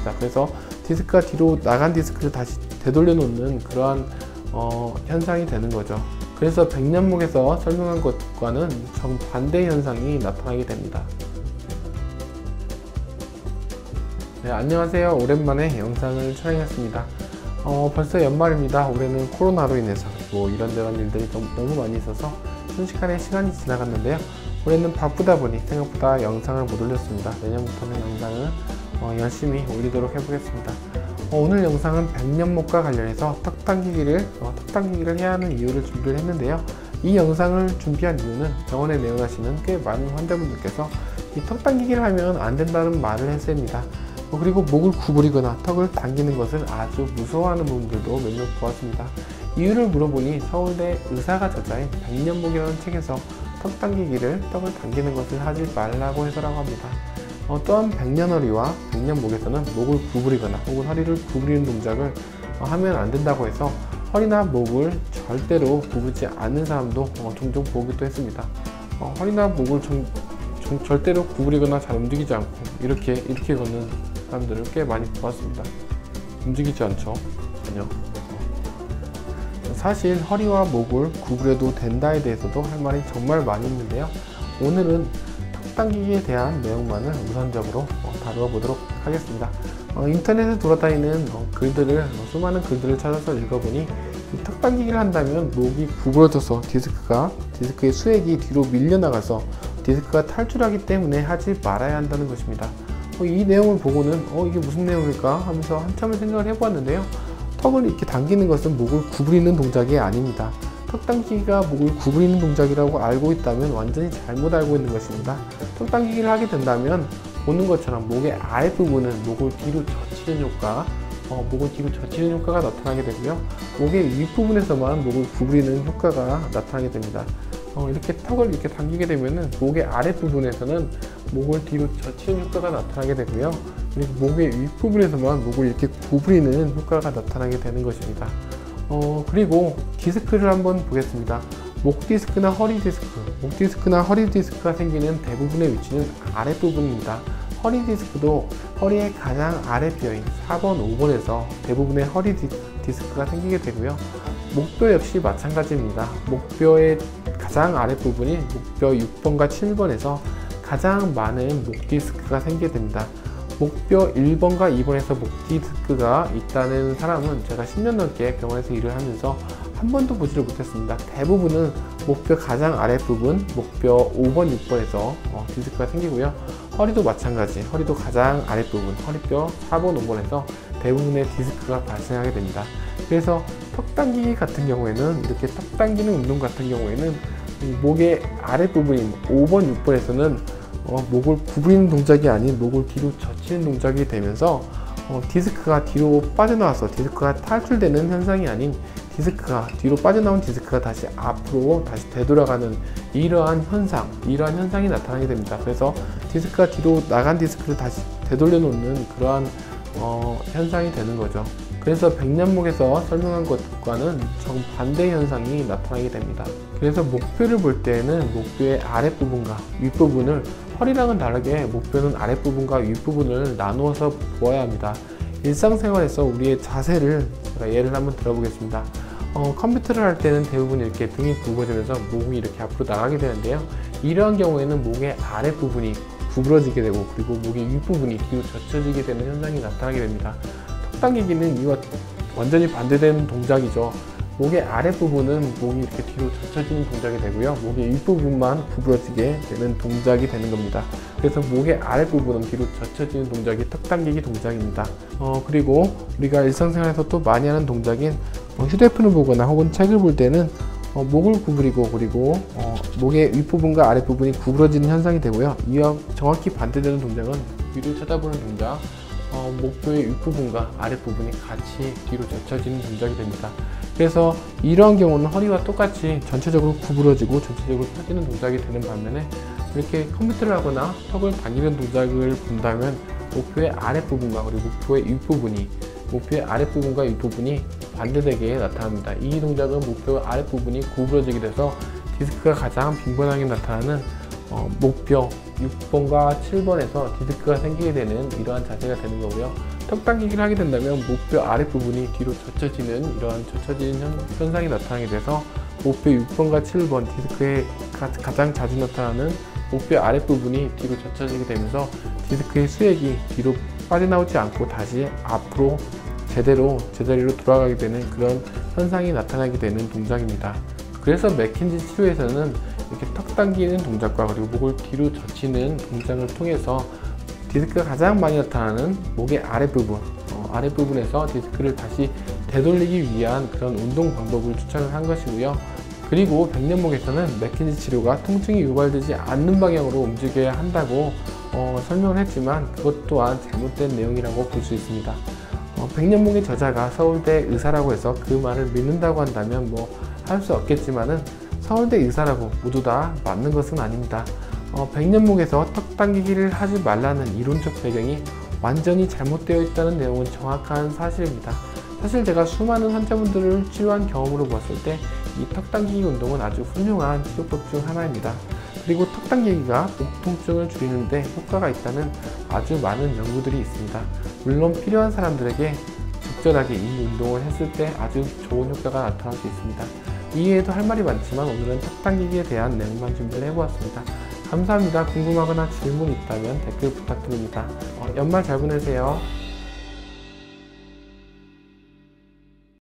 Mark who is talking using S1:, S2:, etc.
S1: 있습니다. 그래서 디스크가 뒤로 나간 디스크를 다시 되돌려 놓는 그러한 현상이 되는 거죠. 그래서 백년목에서 설명한 것과는 정반대 현상이 나타나게 됩니다. 네, 안녕하세요. 오랜만에 영상을 촬영했습니다. 벌써 연말입니다. 올해는 코로나로 인해서 이런저런 일들이 너무 많이 있어서 순식간에 시간이 지나갔는데요. 올해는 바쁘다 보니 생각보다 영상을 못 올렸습니다. 내년부터는 영상을 열심히 올리도록 해보겠습니다. 오늘 영상은 백년목과 관련해서 턱 당기기를 해야 하는 이유를 준비를 했는데요. 이 영상을 준비한 이유는 병원에 내원하시는 꽤 많은 환자분들께서 이 턱 당기기를 하면 안 된다는 말을 했습니다. 그리고 목을 구부리거나 턱을 당기는 것을 아주 무서워하는 분들도 몇 명 보았습니다. 이유를 물어보니 서울대 의사가 저자인 백년목이라는 책에서 턱을 당기는 것을 하지 말라고 해서라고 합니다. 또한 백년허리와 백년목에서는 목을 구부리거나 혹은 허리를 구부리는 동작을 하면 안 된다고 해서 허리나 목을 절대로 구부리지 않는 사람도 종종 보기도 했습니다. 허리나 목을 절대로 구부리거나 잘 움직이지 않고 이렇게 걷는 사람들을 꽤 많이 보았습니다. 움직이지 않죠? 전혀. 사실 허리와 목을 구부려도 된다에 대해서도 할 말이 정말 많이 있는데요. 오늘은 턱 당기기에 대한 내용만을 우선적으로 다루어 보도록 하겠습니다. 인터넷에 돌아다니는 수많은 글들을 찾아서 읽어보니 이 턱 당기기를 한다면 목이 구부러져서 디스크의 수액이 뒤로 밀려나가서 디스크가 탈출하기 때문에 하지 말아야 한다는 것입니다. 이 내용을 보고는 이게 무슨 내용일까 하면서 한참을 생각을 해보았는데요. 턱을 이렇게 당기는 것은 목을 구부리는 동작이 아닙니다. 턱 당기기가 목을 구부리는 동작이라고 알고 있다면 완전히 잘못 알고 있는 것입니다. 턱 당기기를 하게 된다면 보는 것처럼 목의 아랫부분은 목을 뒤로 젖히는 효과가 나타나게 되고요. 목의 윗부분에서만 목을 구부리는 효과가 나타나게 됩니다. 이렇게 턱을 이렇게 당기게 되면은 목의 아랫부분에서는 목을 뒤로 젖히는 효과가 나타나게 되고요. 그리고 목의 윗부분에서만 목을 이렇게 구부리는 효과가 나타나게 되는 것입니다. 그리고 디스크를 한번 보겠습니다. 목 디스크나 허리 디스크가 생기는 대부분의 위치는 아랫부분입니다. 허리 디스크도 허리의 가장 아랫뼈인 4번, 5번에서 대부분의 허리 디스크가 생기게 되고요. 목뼈 역시 마찬가지입니다. 목뼈의 가장 아랫부분인 목뼈 6번과 7번에서 가장 많은 목 디스크가 생기게 됩니다. 목뼈 1번과 2번에서 목 디스크가 있다는 사람은 제가 10년 넘게 병원에서 일을 하면서 한 번도 보지를 못했습니다. 대부분은 목뼈 가장 아랫부분, 목뼈 5번, 6번에서 디스크가 생기고요. 허리도 마찬가지, 허리도 가장 아랫부분, 허리뼈 4번, 5번에서 대부분의 디스크가 발생하게 됩니다. 그래서 턱 당기기 같은 경우에는, 이렇게 턱 당기는 운동 같은 경우에는 목의 아랫부분인 5번, 6번에서는 목을 구부리는 동작이 아닌 목을 뒤로 젖히는 동작이 되면서 디스크가 뒤로 빠져나와서 디스크가 탈출되는 현상이 아닌 뒤로 빠져나온 디스크가 다시 앞으로 되돌아가는 이러한 현상이 나타나게 됩니다. 그래서 디스크가 뒤로 나간 디스크를 다시 되돌려 놓는 그러한 현상이 되는 거죠. 그래서 백년목에서 설명한 것과는 정반대 현상이 나타나게 됩니다. 그래서 목뼈를 볼 때에는 목뼈의 아랫부분과 윗부분을, 허리랑은 다르게 목뼈는 아랫부분과 윗부분을 나누어서 보아야 합니다. 일상생활에서 우리의 자세를 제가 예를 한번 들어보겠습니다. 컴퓨터를 할 때는 대부분 이렇게 등이 굽어지면서 목이 이렇게 앞으로 나가게 되는데요. 이러한 경우에는 목의 아랫부분이 구부러지게 되고, 그리고 목의 윗부분이 뒤로 젖혀지게 되는 현상이 나타나게 됩니다. 턱 당기기는 이와 완전히 반대되는 동작이죠. 목의 아랫부분은 목이 이렇게 뒤로 젖혀지는 동작이 되고요. 목의 윗부분만 구부러지게 되는 동작이 되는 겁니다. 그래서 목의 아랫부분은 뒤로 젖혀지는 동작이 턱 당기기 동작입니다. 그리고 우리가 일상생활에서 또 많이 하는 동작인 휴대폰을 보거나 혹은 책을 볼 때는 목을 구부리고, 그리고 목의 윗부분과 아랫부분이 구부러지는 현상이 되고요. 이와 정확히 반대되는 동작은 위로 쳐다보는 동작, 목뼈의 윗부분과 아랫부분이 같이 뒤로 젖혀지는 동작이 됩니다. 그래서 이러한 경우는 허리와 똑같이 전체적으로 구부러지고 전체적으로 펴지는 동작이 되는 반면에, 이렇게 컴퓨터를 하거나 턱을 당기는 동작을 본다면 목표의 아랫부분과 그리고 목표의 아랫부분과 윗부분이 반대되게 나타납니다. 이 동작은 목표 아랫부분이 구부러지게 돼서 디스크가 가장 빈번하게 나타나는 목뼈 6번과 7번에서 디스크가 생기게 되는 이러한 자세가 되는 거고요. 턱 당기기를 하게 된다면 목뼈 아랫부분이 뒤로 젖혀지는 이러한 젖혀지는 현상이 나타나게 돼서 목뼈 6번과 7번 디스크에 가장 자주 나타나는 목뼈 아랫부분이 뒤로 젖혀지게 되면서 디스크의 수액이 뒤로 빠져나오지 않고 다시 앞으로 제자리로 돌아가게 되는 그런 현상이 나타나게 되는 동작입니다. 그래서 맥킨지 치료에서는 이렇게 턱 당기는 동작과 그리고 목을 뒤로 젖히는 동작을 통해서 디스크가 가장 많이 나타나는 목의 아랫부분에서 디스크를 다시 되돌리기 위한 그런 운동 방법을 추천을 한 것이고요. 그리고 백년목에서는 맥킨지 치료가 통증이 유발되지 않는 방향으로 움직여야 한다고 설명을 했지만 그것 또한 잘못된 내용이라고 볼 수 있습니다. 백년목의 저자가 서울대 의사라고 해서 그 말을 믿는다고 한다면 할 수 없겠지만은 서울대 의사라고 모두 다 맞는 것은 아닙니다. 백년목에서 턱 당기기를 하지 말라는 이론적 배경이 완전히 잘못되어 있다는 내용은 정확한 사실입니다. 사실 제가 수많은 환자분들을 치료한 경험으로 봤을 때 이 턱 당기기 운동은 아주 훌륭한 치료법 중 하나입니다. 그리고 턱 당기기가 목 통증을 줄이는데 효과가 있다는 아주 많은 연구들이 있습니다. 물론 필요한 사람들에게 적절하게 이 운동을 했을 때 아주 좋은 효과가 나타날 수 있습니다. 이외에도 할 말이 많지만 오늘은 턱 당기기에 대한 내용만 준비를 해보았습니다. 감사합니다. 궁금하거나 질문 있다면 댓글 부탁드립니다. 연말 잘 보내세요.